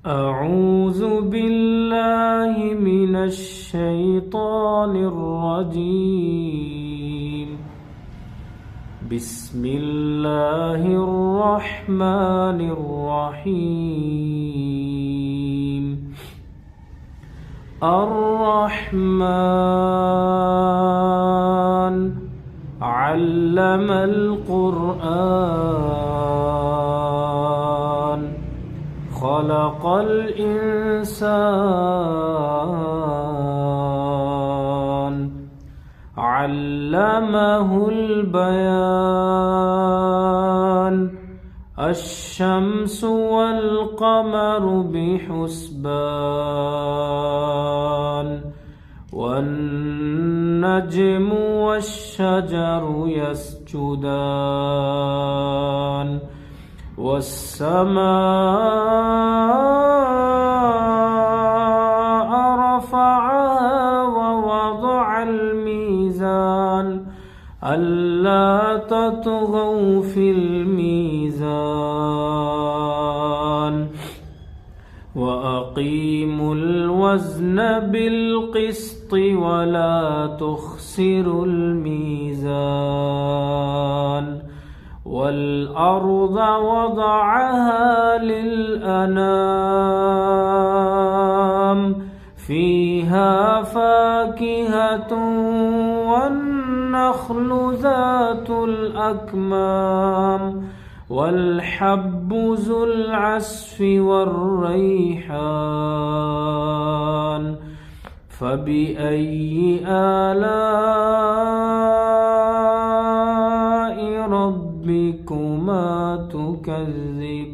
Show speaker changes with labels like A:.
A: أعوذ بالله من الشيطان الرجيم. بسم الله الرحمن الرحيم. الرحمن علم القرآن خلق الإنسان علمه البيان الشمس والقمر بحسبان والنجم والشجر يسجدان والسماء رفعها ووضع الميزان ألا تطغوا في الميزان وأقيموا الوزن بالقسط ولا تخسروا الميزان والأرض وضعها للأنام فيها فاكهة والنخل ذات الأكمام والحب ذو العصف والريحان فبأي آلاء ربكما تكذبان.